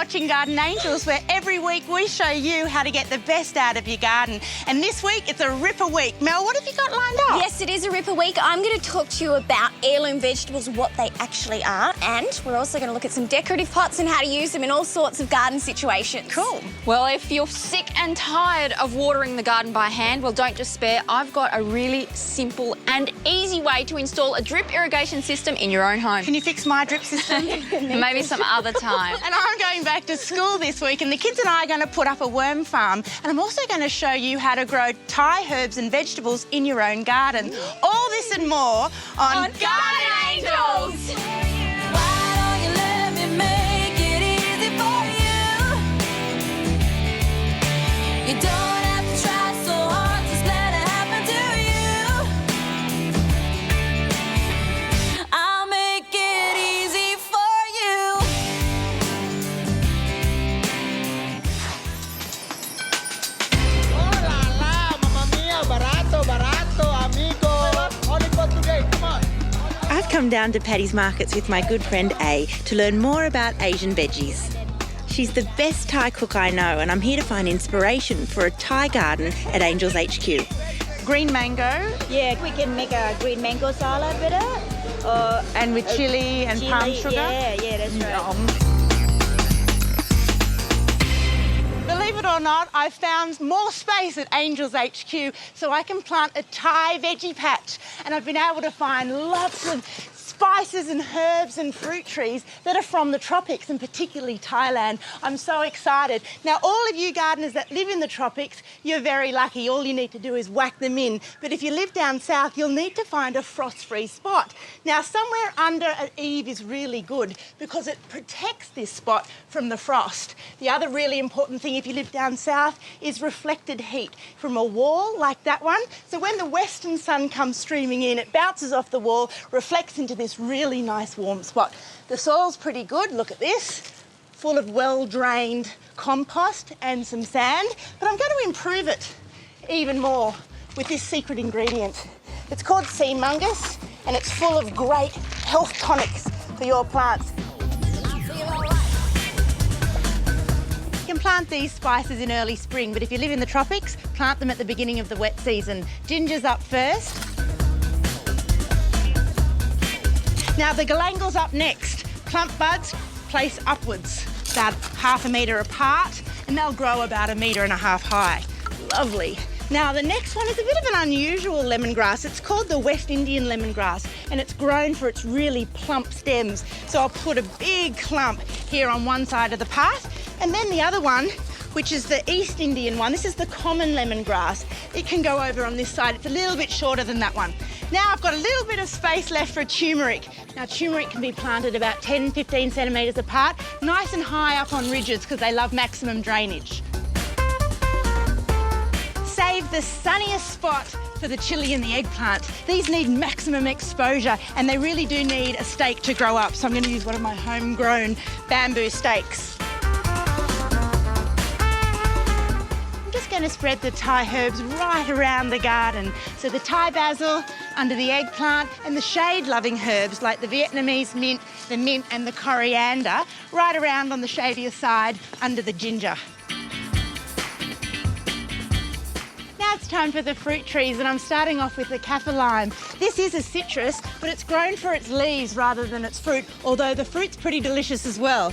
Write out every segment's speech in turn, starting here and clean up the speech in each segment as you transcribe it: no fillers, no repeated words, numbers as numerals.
watching Garden Angels, where every week we show you how to get the best out of your garden. And this week, it's a ripper week. Mel, what have you got lined up? Yes, it is a ripper week. I'm going to talk to you about heirloom vegetables, what they actually are, and we're also going to look at some decorative pots and how to use them in all sorts of garden situations. Cool. Well, if you're sick and tired of watering the garden by hand, well, don't despair. I've got a really simple and easy way to install a drip irrigation system in your own home. Can you fix my drip system? Maybe some other time. And I'm going back to school this week, and the kids and I are going to put up a worm farm, and I'm also going to show you how to grow Thai herbs and vegetables in your own garden. All this and more on Garden Angels. I've come down to Paddy's Markets with my good friend A to learn more about Asian veggies. She's the best Thai cook I know, and I'm here to find inspiration for a Thai garden at Angels HQ. Green mango. Yeah, we can make a green mango salad with it. And with chili and palm sugar. Yeah, that's right. Believe it or not, I've found more space at Angels HQ so I can plant a Thai veggie patch, and I've been able to find lots of spices and herbs and fruit trees that are from the tropics, and particularly Thailand. I'm so excited. Now, all of you gardeners that live in the tropics, you're very lucky. All you need to do is whack them in. But if you live down south, you'll need to find a frost-free spot. Now, somewhere under an eave is really good because it protects this spot from the frost. The other really important thing if you live down south is reflected heat from a wall like that one. So when the western sun comes streaming in, it bounces off the wall, reflects into this really nice warm spot. The soil's pretty good, look at this, full of well-drained compost and some sand, but I'm going to improve it even more with this secret ingredient. It's called sea mungus, and it's full of great health tonics for your plants. You can plant these spices in early spring, but if you live in the tropics, plant them at the beginning of the wet season. Ginger's up first. Now the galangle's up next. Plump buds place upwards, about 1/2 metre apart, and they'll grow about 1.5 metres high. Lovely. Now the next one is a bit of an unusual lemongrass. It's called the West Indian lemongrass, and it's grown for its really plump stems. So I'll put a big clump here on one side of the path, and then the other one, which is the East Indian one. This is the common lemongrass. It can go over on this side. It's a little bit shorter than that one. Now I've got a little bit of space left for a turmeric. Now turmeric can be planted about 10-15 centimetres apart, nice and high up on ridges because they love maximum drainage. Save the sunniest spot for the chilli and the eggplant. These need maximum exposure, and they really do need a stake to grow up. So I'm going to use one of my homegrown bamboo stakes. I'm just going to spread the Thai herbs right around the garden. So the Thai basil under the eggplant, and the shade-loving herbs like the Vietnamese mint, the mint and the coriander right around on the shadier side under the ginger. Now it's time for the fruit trees, and I'm starting off with the kaffir lime. This is a citrus, but it's grown for its leaves rather than its fruit, although the fruit's pretty delicious as well.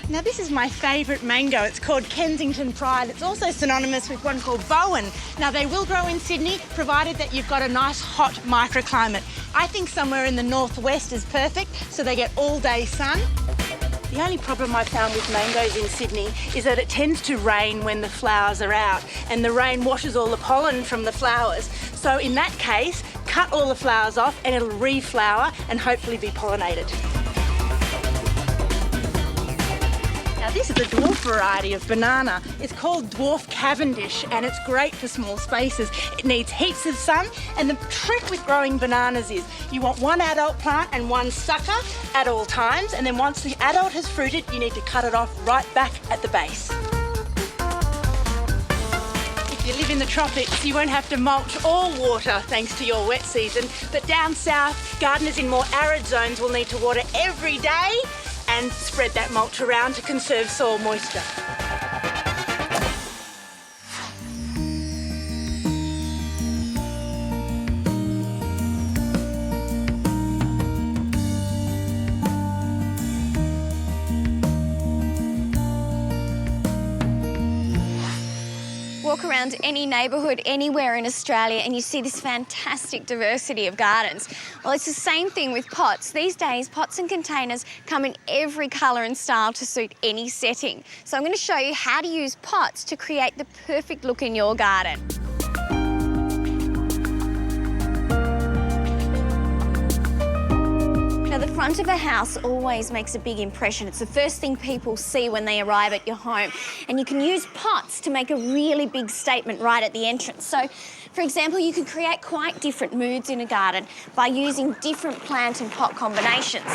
Now this is my favourite mango. It's called Kensington Pride. It's also synonymous with one called Bowen. Now they will grow in Sydney, provided that you've got a nice hot microclimate. I think somewhere in the northwest is perfect, so they get all-day sun. The only problem I found with mangoes in Sydney is that it tends to rain when the flowers are out, and the rain washes all the pollen from the flowers. So in that case, cut all the flowers off and it'll reflower and hopefully be pollinated. Now this is a dwarf variety of banana. It's called dwarf Cavendish, and it's great for small spaces. It needs heaps of sun, and the trick with growing bananas is you want one adult plant and one sucker at all times, and then once the adult has fruited, you need to cut it off right back at the base. If you live in the tropics, you won't have to mulch or water thanks to your wet season. But down south, gardeners in more arid zones will need to water every day and spread that mulch around to conserve soil moisture. Walk around any neighbourhood anywhere in Australia and you see this fantastic diversity of gardens. Well, it's the same thing with pots. These days, pots and containers come in every colour and style to suit any setting. So I'm going to show you how to use pots to create the perfect look in your garden. Now, the front of a house always makes a big impression. It's the first thing people see when they arrive at your home. And you can use pots to make a really big statement right at the entrance. So, for example, you can create quite different moods in a garden by using different plant and pot combinations.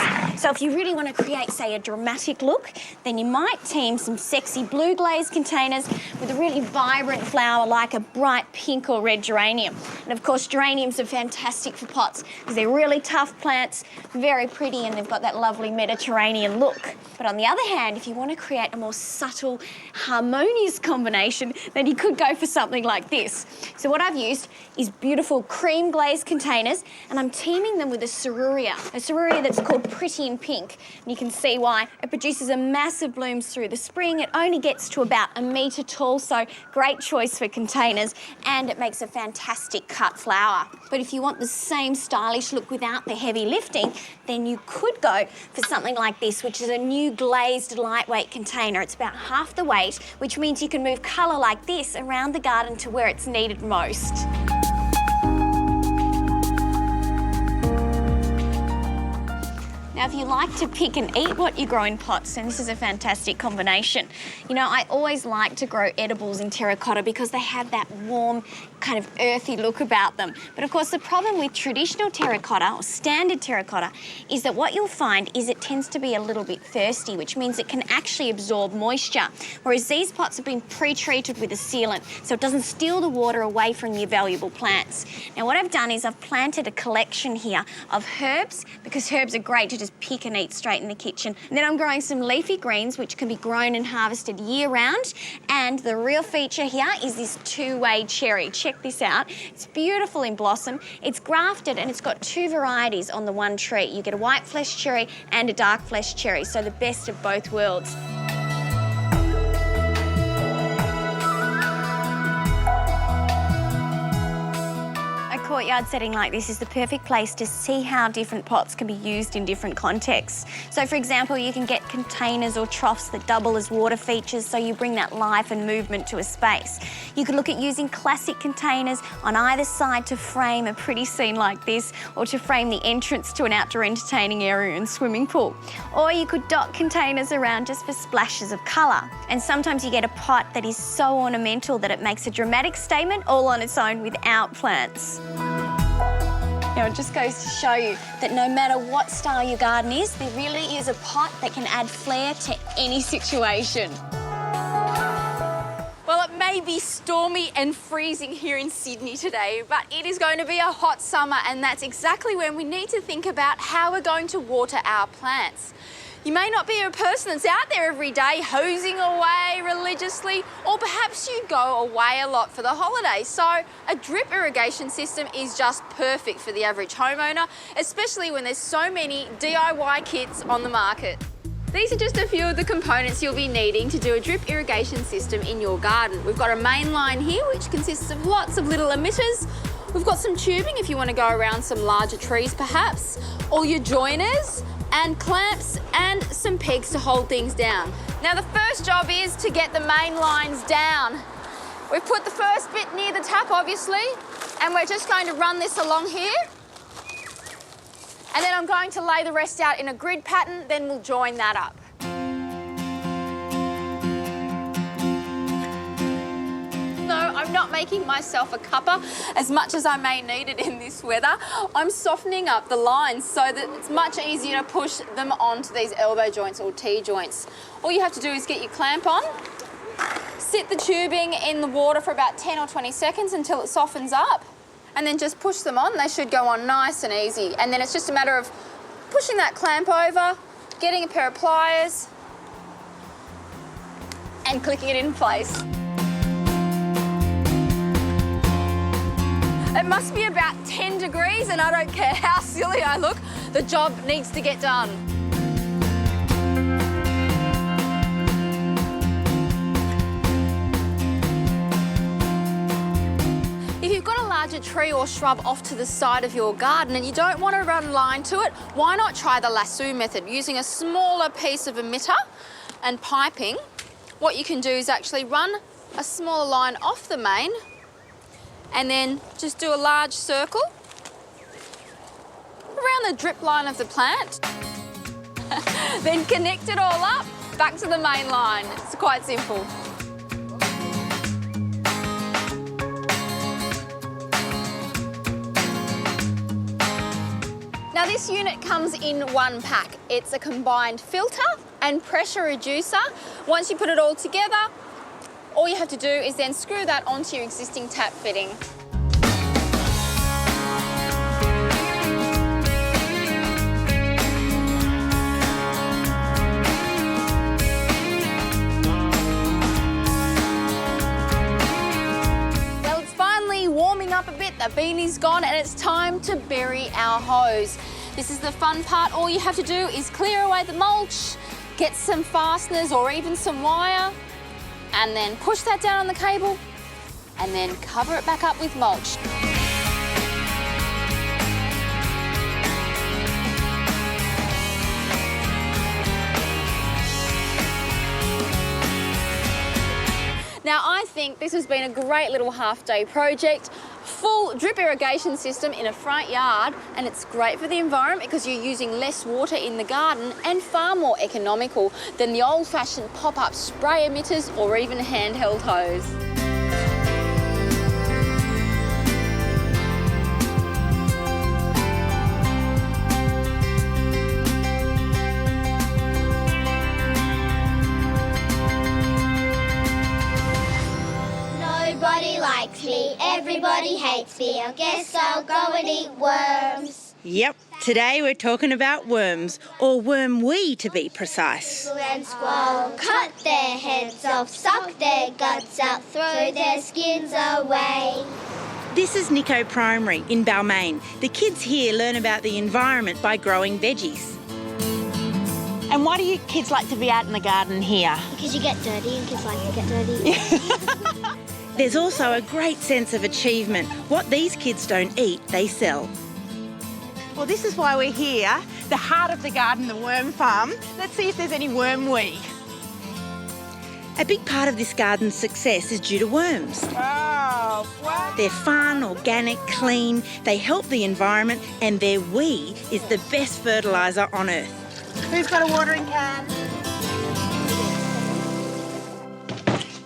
So if you really want to create, say, a dramatic look, then you might team some sexy blue glazed containers with a really vibrant flower like a bright pink or red geranium. And of course, geraniums are fantastic for pots because they're really tough plants, very pretty, and they've got that lovely Mediterranean look. But on the other hand, if you want to create a more subtle, harmonious combination, then you could go for something like this. So what I've used is beautiful cream glazed containers, and I'm teaming them with a cerurea that's called Pretty in Pink. And you can see why. It produces a massive blooms through the spring. It only gets to about 1 metre tall, so great choice for containers, and it makes a fantastic cut flower. But if you want the same stylish look without the heavy lifting, then you could go for something like this, which is a new glazed lightweight container. It's about half the weight, which means you can move colour like this around the garden to where it's needed most. Now, if you like to pick and eat what you grow in pots, then this is a fantastic combination. You know, I always like to grow edibles in terracotta because they have that warm, kind of earthy look about them. But of course, the problem with traditional terracotta or standard terracotta is that what you'll find is it tends to be a little bit thirsty, which means it can actually absorb moisture. Whereas these pots have been pre-treated with a sealant, so it doesn't steal the water away from your valuable plants. Now, what I've done is I've planted a collection here of herbs, because herbs are great to just pick and eat straight in the kitchen. And then I'm growing some leafy greens, which can be grown and harvested year-round. And the real feature here is this two-way cherry. Check this out. It's beautiful in blossom. It's grafted and it's got 2 varieties on the one tree. You get a white flesh cherry and a dark flesh cherry, so the best of both worlds. Courtyard setting like this is the perfect place to see how different pots can be used in different contexts. So for example, you can get containers or troughs that double as water features, so you bring that life and movement to a space. You could look at using classic containers on either side to frame a pretty scene like this, or to frame the entrance to an outdoor entertaining area and swimming pool. Or you could dot containers around just for splashes of colour. And sometimes you get a pot that is so ornamental that it makes a dramatic statement all on its own without plants. Now, it just goes to show you that no matter what style your garden is, there really is a pot that can add flair to any situation. Well, it may be stormy and freezing here in Sydney today, but it is going to be a hot summer, and that's exactly when we need to think about how we're going to water our plants. You may not be a person that's out there every day hosing away religiously, or perhaps you go away a lot for the holidays. So a drip irrigation system is just perfect for the average homeowner, especially when there's so many DIY kits on the market. These are just a few of the components you'll be needing to do a drip irrigation system in your garden. We've got a main line here, which consists of lots of little emitters. We've got some tubing if you want to go around some larger trees perhaps, all your joiners, and clamps and some pegs to hold things down. Now, the first job is to get the main lines down. We've put the first bit near the tap, obviously, and we're just going to run this along here. And then I'm going to lay the rest out in a grid pattern, then we'll join that up. No, I'm not making myself a cuppa as much as I may need it in this weather. I'm softening up the lines so that it's much easier to push them onto these elbow joints or T-joints. All you have to do is get your clamp on, sit the tubing in the water for about 10 or 20 seconds until it softens up, and then just push them on. They should go on nice and easy. And then it's just a matter of pushing that clamp over, getting a pair of pliers, and clicking it in place. It must be about 10 degrees, and I don't care how silly I look, the job needs to get done. If you've got a larger tree or shrub off to the side of your garden and you don't want to run a line to it, why not try the lasso method? Using a smaller piece of emitter and piping, what you can do is actually run a smaller line off the main and then just do a large circle around the drip line of the plant. Then connect it all up back to the main line. It's quite simple. Now this unit comes in one pack. It's a combined filter and pressure reducer. Once you put it all together, all you have to do is then screw that onto your existing tap fitting. Well, it's finally warming up a bit, the beanie's gone, and it's time to bury our hose. This is the fun part. All you have to do is clear away the mulch, get some fasteners or even some wire, and then push that down on the cable and then cover it back up with mulch. Now I think this has been a great little half-day project. Full drip irrigation system in a front yard, and it's great for the environment because you're using less water in the garden and far more economical than the old-fashioned pop-up spray emitters or even handheld hose. Nobody likes me, everybody hates me. I guess I'll go and eat worms. Yep, today we're talking about worms, or wormwee to be precise. And squirrel, cut their heads off, suck their guts out, throw their skins away. This is Nico Primary in Balmain. The kids here learn about the environment by growing veggies. And why do you kids like to be out in the garden here? Because you get dirty and kids like to get dirty. There's also a great sense of achievement. What these kids don't eat, they sell. Well, this is why we're here, the heart of the garden, the worm farm. Let's see if there's any wormwee. A big part of this garden's success is due to worms. Oh, what? They're fun, organic, clean, they help the environment, and their wee is the best fertiliser on earth. Who's got a watering can?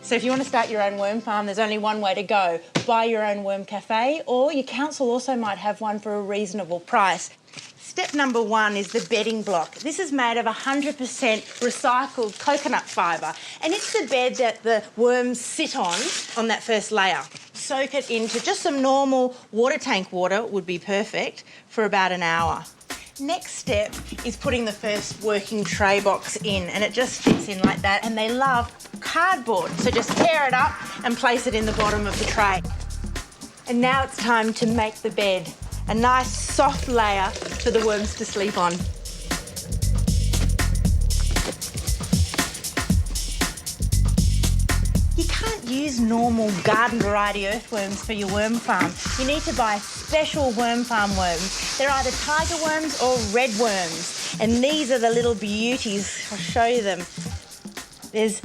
So if you want to start your own worm farm, there's only one way to go. Buy your own worm cafe, or your council also might have one for a reasonable price. Step number one is the bedding block. This is made of 100% recycled coconut fibre, and it's the bed that the worms sit on that first layer. Soak it into just some normal water tank water, would be perfect, for about an hour. Next step is putting the first working tray box in, and it just fits in like that, and they love cardboard, so just tear it up and place it in the bottom of the tray. And now it's time to make the bed, a nice soft layer for the worms to sleep on. You can't use normal garden variety earthworms for your worm farm. You need to buy special worm farm worms. They're either tiger worms or red worms, and these are the little beauties. I'll show you them. There's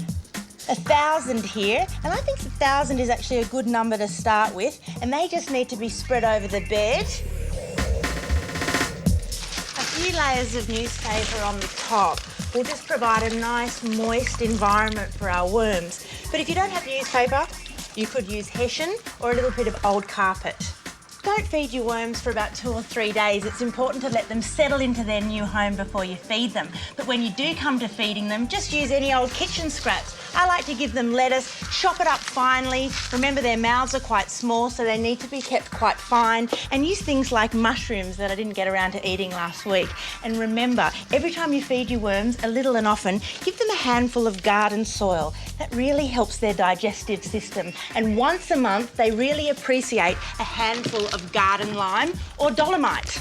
1,000 here, and I think 1,000 is actually a good number to start with, and they just need to be spread over the bed. A few layers of newspaper on the top will just provide a nice moist environment for our worms. But if you don't have newspaper, you could use hessian or a little bit of old carpet. Don't feed your worms for about 2 or 3 days. It's important to let them settle into their new home before you feed them. But when you do come to feeding them, just use any old kitchen scraps. I like to give them lettuce, chop it up finely. Remember, their mouths are quite small, so they need to be kept quite fine. And use things like mushrooms that I didn't get around to eating last week. And remember, every time you feed your worms, a little and often, give them a handful of garden soil. That really helps their digestive system. And once a month, they really appreciate a handful of garden lime or dolomite.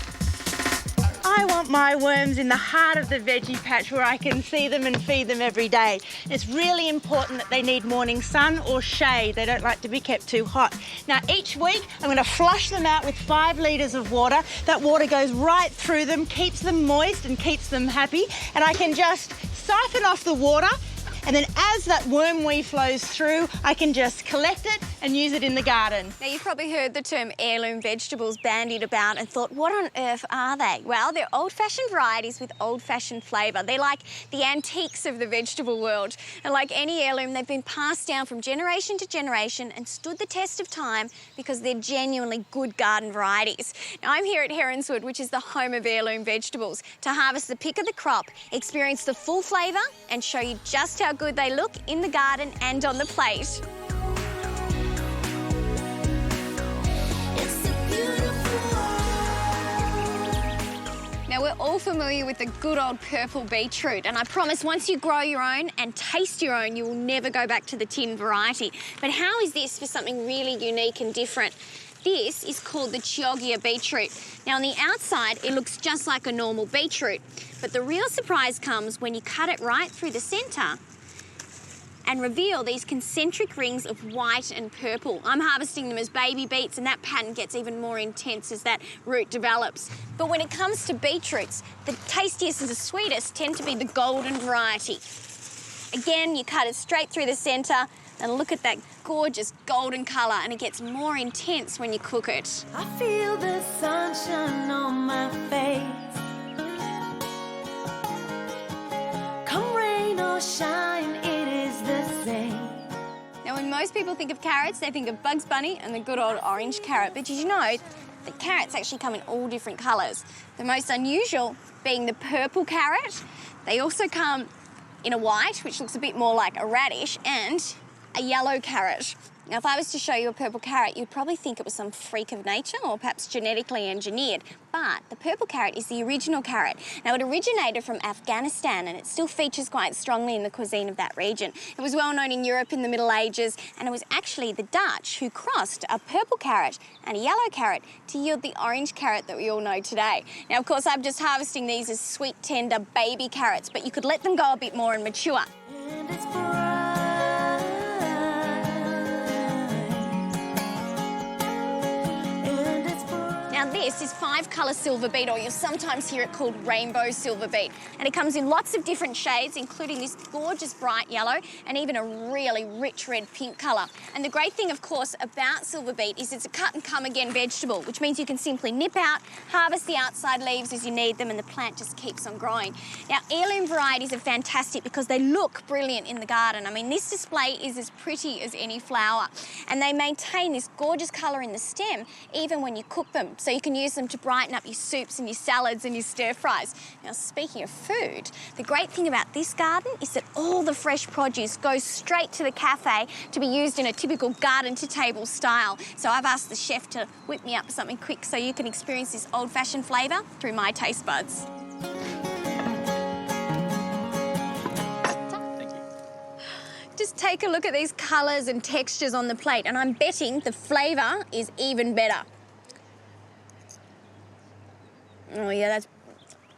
I want my worms in the heart of the veggie patch where I can see them and feed them every day. It's really important that they need morning sun or shade. They don't like to be kept too hot. Now, each week, I'm going to flush them out with 5 litres of water. That water goes right through them, keeps them moist and keeps them happy. And I can just siphon off the water, and then as that worm wee flows through, I can just collect it and use it in the garden. Now, you've probably heard the term heirloom vegetables bandied about and thought, what on earth are they? Well, they're old-fashioned varieties with old-fashioned flavour. They're like the antiques of the vegetable world. And like any heirloom, they've been passed down from generation to generation and stood the test of time because they're genuinely good garden varieties. Now, I'm here at Heronswood, which is the home of heirloom vegetables, to harvest the pick of the crop, experience the full flavour and show you just how good they look in the garden and on the plate. Now, we're all familiar with the good old purple beetroot, and I promise once you grow your own and taste your own, you will never go back to the tin variety. But how is this for something really unique and different? This is called the Chioggia beetroot. Now, on the outside, it looks just like a normal beetroot, but the real surprise comes when you cut it right through the centre and reveal these concentric rings of white and purple. I'm harvesting them as baby beets, and that pattern gets even more intense as that root develops. But when it comes to beetroots, the tastiest and the sweetest tend to be the golden variety. Again, you cut it straight through the centre, and look at that gorgeous golden colour, and it gets more intense when you cook it. I feel the sunshine on my face. Come rain or shine, it is the same. Now, when most people think of carrots, they think of Bugs Bunny and the good old orange carrot. But did you know that carrots actually come in all different colours? The most unusual being the purple carrot. They also come in a white, which looks a bit more like a radish, and a yellow carrot. Now, if I was to show you a purple carrot, you'd probably think it was some freak of nature or perhaps genetically engineered. But the purple carrot is the original carrot. Now, it originated from Afghanistan, and it still features quite strongly in the cuisine of that region. It was well known in Europe in the Middle Ages, and it was actually the Dutch who crossed a purple carrot and a yellow carrot to yield the orange carrot that we all know today. Now, of course, I'm just harvesting these as sweet, tender baby carrots, but you could let them go a bit more and mature. And it's Now, this is 5-colour silver beet, or you'll sometimes hear it called rainbow silver beet. And it comes in lots of different shades, including this gorgeous bright yellow and even a really rich red pink colour. And the great thing, of course, about silver beet is it's a cut-and-come-again vegetable, which means you can simply nip out, harvest the outside leaves as you need them, and the plant just keeps on growing. Now, heirloom varieties are fantastic because they look brilliant in the garden. I mean, this display is as pretty as any flower, and they maintain this gorgeous colour in the stem even when you cook them. So you can use them to brighten up your soups and your salads and your stir-fries. Now, speaking of food, the great thing about this garden is that all the fresh produce goes straight to the cafe to be used in a typical garden-to-table style. So I've asked the chef to whip me up something quick so you can experience this old-fashioned flavour through my taste buds. Just take a look at these colours and textures on the plate, and I'm betting the flavour is even better. Oh yeah,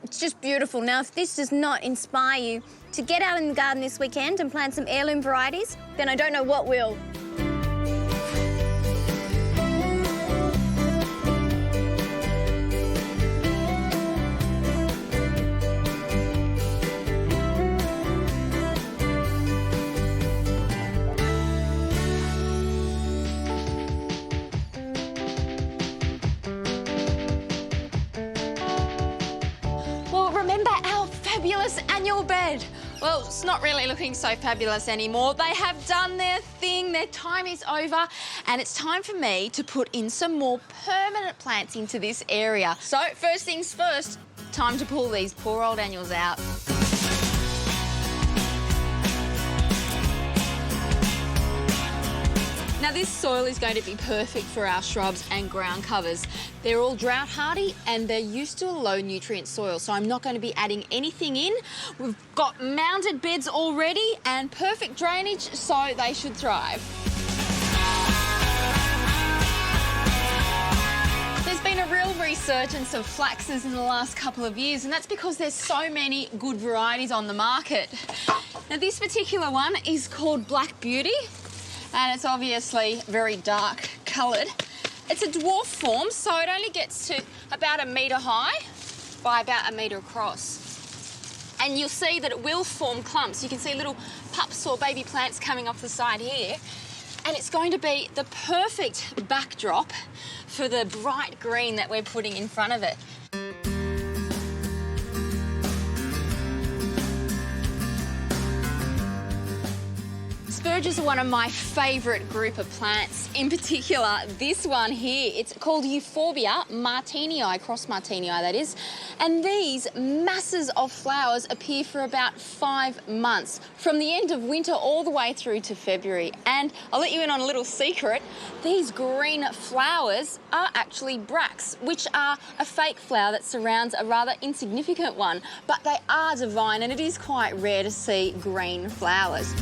it's just beautiful. Now, if this does not inspire you to get out in the garden this weekend and plant some heirloom varieties, then I don't know what will. Remember our fabulous annual bed? Well, it's not really looking so fabulous anymore. They have done their thing, their time is over, and it's time for me to put in some more permanent plants into this area. So, first things first, time to pull these poor old annuals out. Now this soil is going to be perfect for our shrubs and ground covers. They're all drought hardy and they're used to a low nutrient soil, so I'm not going to be adding anything in. We've got mounded beds already and perfect drainage, so they should thrive. There's been a real resurgence of flaxes in the last couple of years, and that's because there's so many good varieties on the market. Now this particular one is called Black Beauty, and it's obviously very dark coloured. It's a dwarf form, so it only gets to about 1 metre high by about 1 metre across. And you'll see that it will form clumps. You can see little pups or baby plants coming off the side here. And it's going to be the perfect backdrop for the bright green that we're putting in front of it. Spurges are one of my favourite group of plants. In particular, this one here, it's called Euphorbia martinii, cross martinii that is. And these masses of flowers appear for about 5 months, from the end of winter all the way through to February. And I'll let you in on a little secret. These green flowers are actually bracts, which are a fake flower that surrounds a rather insignificant one. But they are divine, and it is quite rare to see green flowers.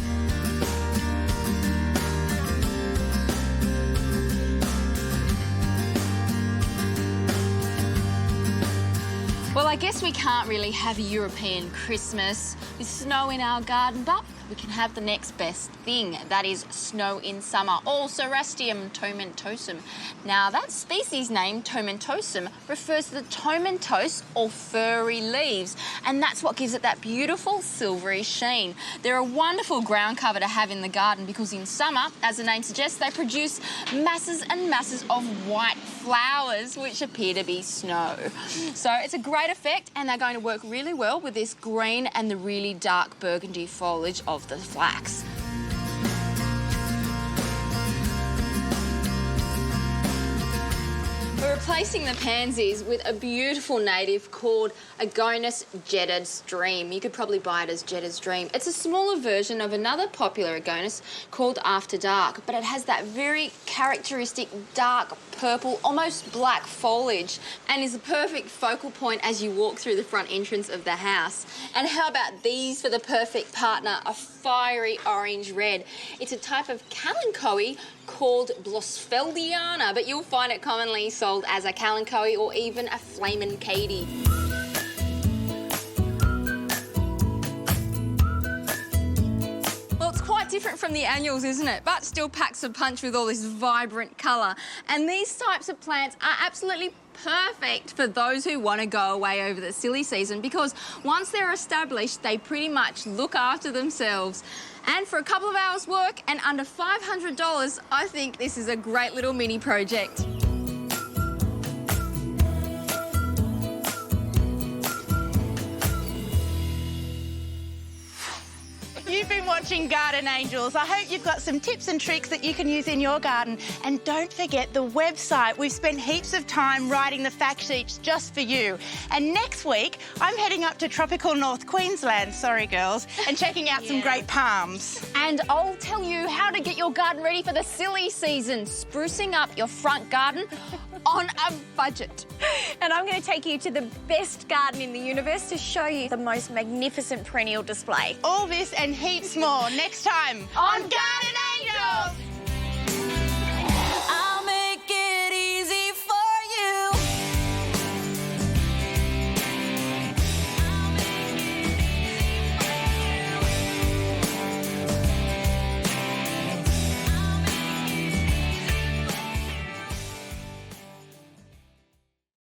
Well, I guess we can't really have a European Christmas with snow in our garden, but we can have the next best thing. That is snow in summer, or Cerastium tomentosum. Now, that species name, tomentosum, refers to the tomentose or furry leaves, and that's what gives it that beautiful silvery sheen. They're a wonderful ground cover to have in the garden because in summer, as the name suggests, they produce masses and masses of white flowers, which appear to be snow. So it's a great effect, and they're going to work really well with this green and the really dark burgundy foliage of the flax. We're replacing the pansies with a beautiful native called Agonis Jedda's Dream. You could probably buy it as Jedda's Dream. It's a smaller version of another popular Agonis called After Dark, but it has that very characteristic dark purple, almost black foliage, and is a perfect focal point as you walk through the front entrance of the house. And how about these for the perfect partner, a fiery orange red. It's a type of kalanchoe called Blossfeldiana, but you'll find it commonly sold as a kalanchoe or even a flamin' Katie. Well, it's quite different from the annuals, isn't it? But still packs a punch with all this vibrant colour. And these types of plants are absolutely perfect for those who want to go away over the silly season, because once they're established, they pretty much look after themselves. And for a couple of hours work and under $500, I think this is a great little mini project. You've been watching Garden Angels. I hope you've got some tips and tricks that you can use in your garden. And don't forget the website. We've spent heaps of time writing the fact sheets just for you. And next week, I'm heading up to tropical North Queensland, sorry girls, and checking out some great palms. And I'll tell you how to get your garden ready for the silly season, sprucing up your front garden on a budget. And I'm going to take you to the best garden in the universe to show you the most magnificent perennial display. All this and heaps more next time on Garden Angels.